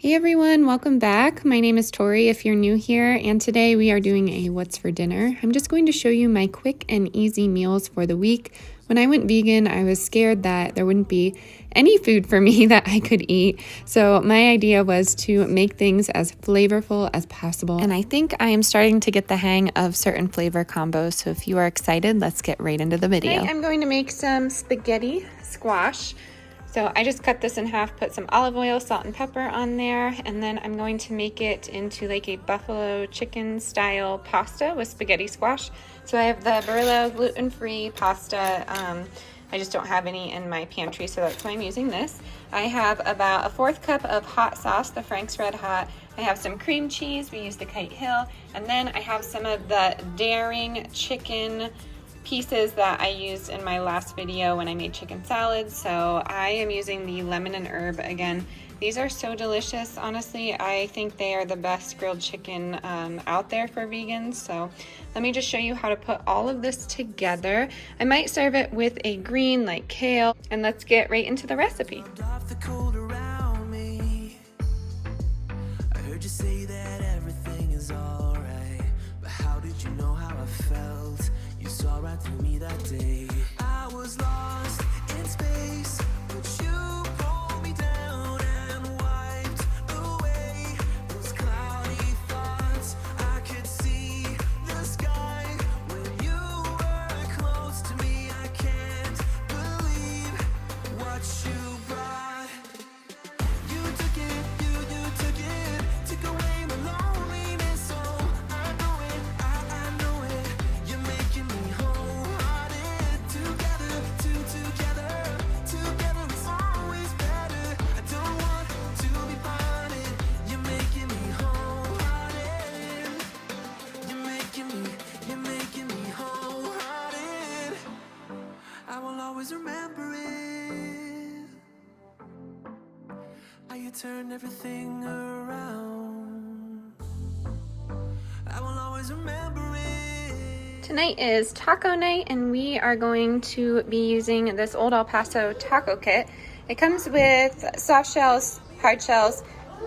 Hey everyone, welcome back. My name is Tori if you're new here, and today we are doing a what's for dinner. I'm just going to show you my quick and easy meals for the week. When I went vegan, I was scared that there wouldn't be any food for me that I could eat. So my idea was to make things as flavorful as possible. And I think I am starting to get the hang of certain flavor combos. So if you are excited, let's get right into the video. Tonight I'm going to make some spaghetti squash. So I just cut this in half, put some olive oil, salt, and pepper on there, and then I'm going to make it into like a buffalo chicken style pasta with spaghetti squash. So I have the Barilla gluten-free pasta. I just don't have any in my pantry, so that's why I'm using this. I have about a 1/4 cup of hot sauce, the Frank's Red Hot. I have some cream cheese, we use the Kite Hill, and then I have some of the Daring chicken pieces that I used in my last video when I made chicken salad. So I am using the lemon and herb again. These are so delicious. Honestly, I think they are the best grilled chicken out there for vegans. So let me just show you how to put all of this together. I might serve it with a green like kale, and let's get right into the recipe. I heard you say that everything is all right, but how did you know how I felt? You saw right through me that day. I was lost in space, but you pulled me down and wiped away those cloudy thoughts. I could see the sky when you were close to me. I can't believe what you brought. You took it, you took away my loneliness. So I know it, I know it. You're making me wholehearted. Together is always better. I don't want to be parted. You're making me wholehearted. You're making me wholehearted. I will always remember it. How you turned everything around. I will always remember it. Tonight is taco night, and we are going to be using this Old El Paso taco kit. It comes with soft shells, hard shells,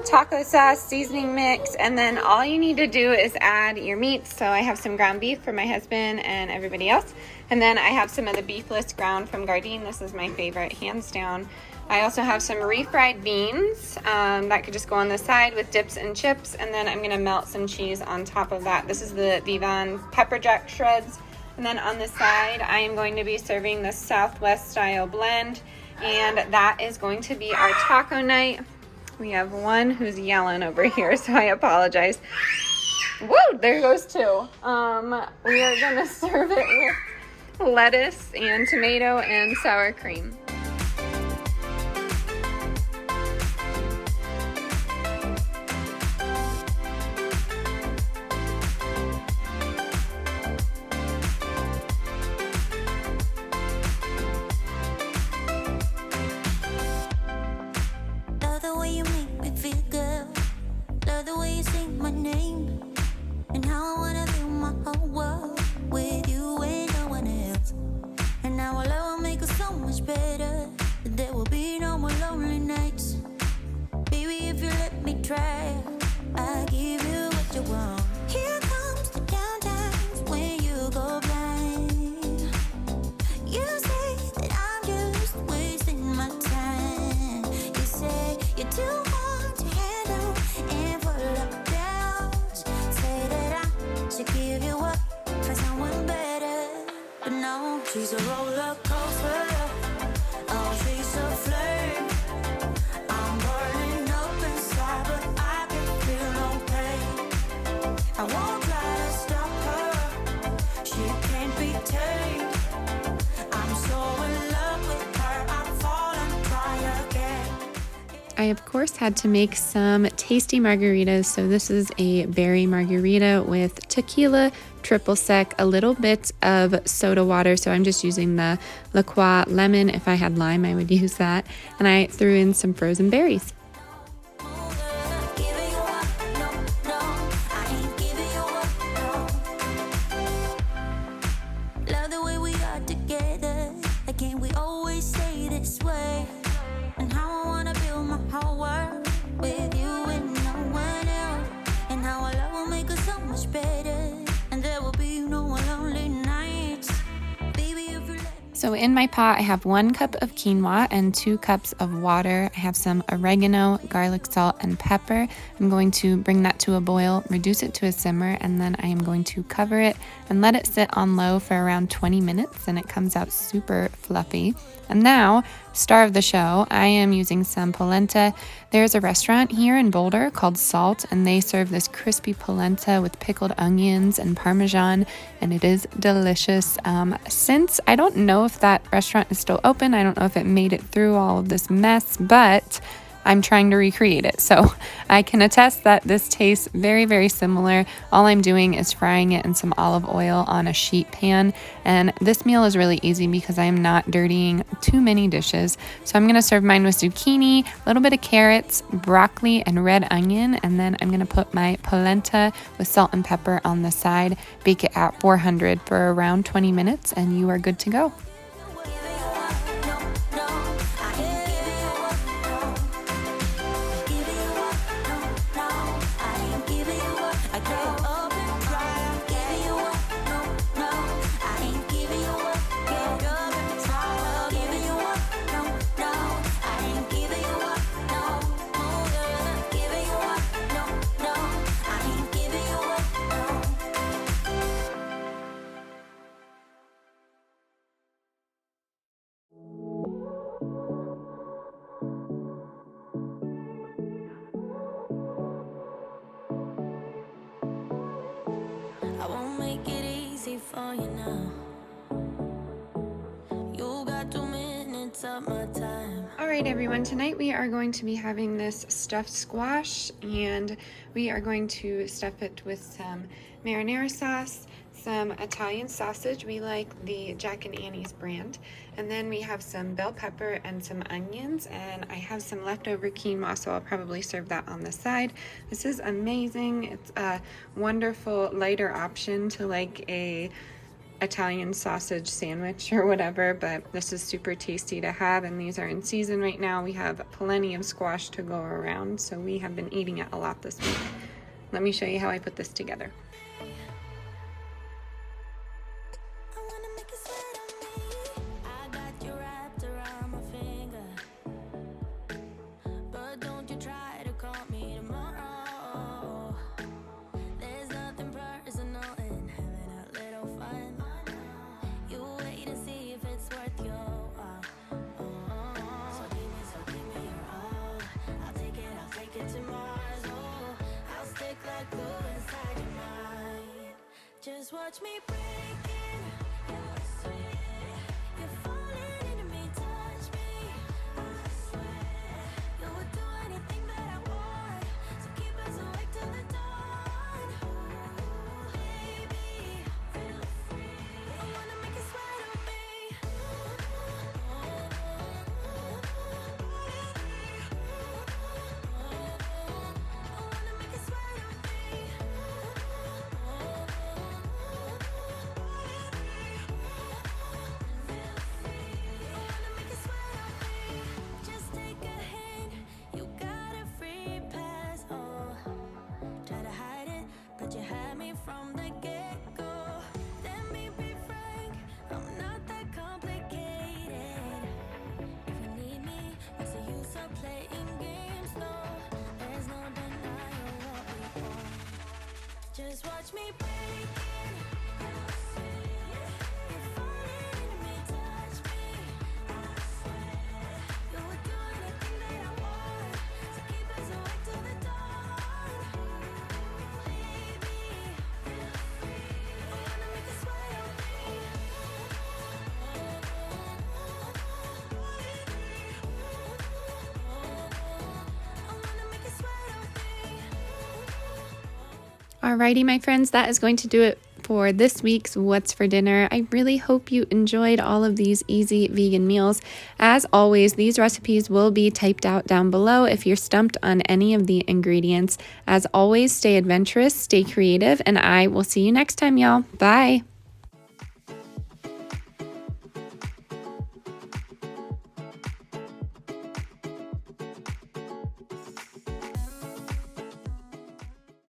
taco sauce, seasoning mix, and then all you need to do is add your meats. So I have some ground beef for my husband and everybody else, and then I have some of the beefless ground from Gardein. This is my favorite, hands down. I also have some refried beans that could just go on the side with dips and chips, and then I'm gonna melt some cheese on top of that. This is the Vivan pepper jack shreds, and then on the side I am going to be serving the Southwest style blend, and that is going to be our taco night. We have one who's yelling over here, so I apologize. Woo, there goes two. We are gonna serve it with lettuce and tomato and sour cream. She's a roller coaster. Oh, she's a flame. I'm burning up inside, but I can feel no pain. I won't try to stop her. She can't be tamed. I'm so in love with her. I'm falling, try again. I, of course, had to make some tasty margaritas. So this is a berry margarita with tequila, triple sec, a little bit of soda water. So I'm just using the La Croix lemon. If I had lime, I would use that. And I threw in some frozen berries. Love the way we are together. Again, we always stay this way. And how I wanna build my whole world with you. So in my pot, I have 1 cup of quinoa and 2 cups of water. I have some oregano, garlic salt, and pepper. I'm going to bring that to a boil, reduce it to a simmer, and then I am going to cover it and let it sit on low for around 20 minutes, and it comes out super fluffy. And now, star of the show, I am using some polenta. There's a restaurant here in Boulder called Salt, and they serve this crispy polenta with pickled onions and Parmesan, and it is delicious. Since I don't know if that restaurant is still open, I don't know if it made it through all of this mess, but I'm trying to recreate it. So I can attest that this tastes very, very similar. All I'm doing is frying it in some olive oil on a sheet pan. And this meal is really easy because I am not dirtying too many dishes. So I'm going to serve mine with zucchini, a little bit of carrots, broccoli, and red onion. And then I'm going to put my polenta with salt and pepper on the side, bake it at 400 for around 20 minutes, and you are good to go. I won't make it easy for you now. You got 2 minutes of my time. All right, everyone, tonight we are going to be having this stuffed squash, and we are going to stuff it with some marinara sauce, some Italian sausage. We like the Jack and Annie's brand. And then we have some bell pepper and some onions, and I have some leftover quinoa, so I'll probably serve that on the side. This is amazing. It's a wonderful lighter option to like a Italian sausage sandwich or whatever, but this is super tasty to have, and these are in season right now. We have plenty of squash to go around, so we have been eating it a lot this week. Let me show you how I put this together. Just watch me breaking. You're sweet. You're falling into me. Touch me. I swear you would do anything that I want. So keep us awake till the dawn. Ooh, baby, feel free. I wanna make you sweat on me. I wanna make you sweat on me. Just watch me breaking. You're sweet. You're falling into me. Touch me. I swear you would do anything that I want. So keep us awake till the dawn. Baby, feel free. I wanna make you sweat on me. I wanna make you sweat on me. Alrighty, my friends, that is going to do it for this week's What's for Dinner. I really hope you enjoyed all of these easy vegan meals. As always, these recipes will be typed out down below if you're stumped on any of the ingredients. As always, stay adventurous, stay creative, and I will see you next time, y'all. Bye.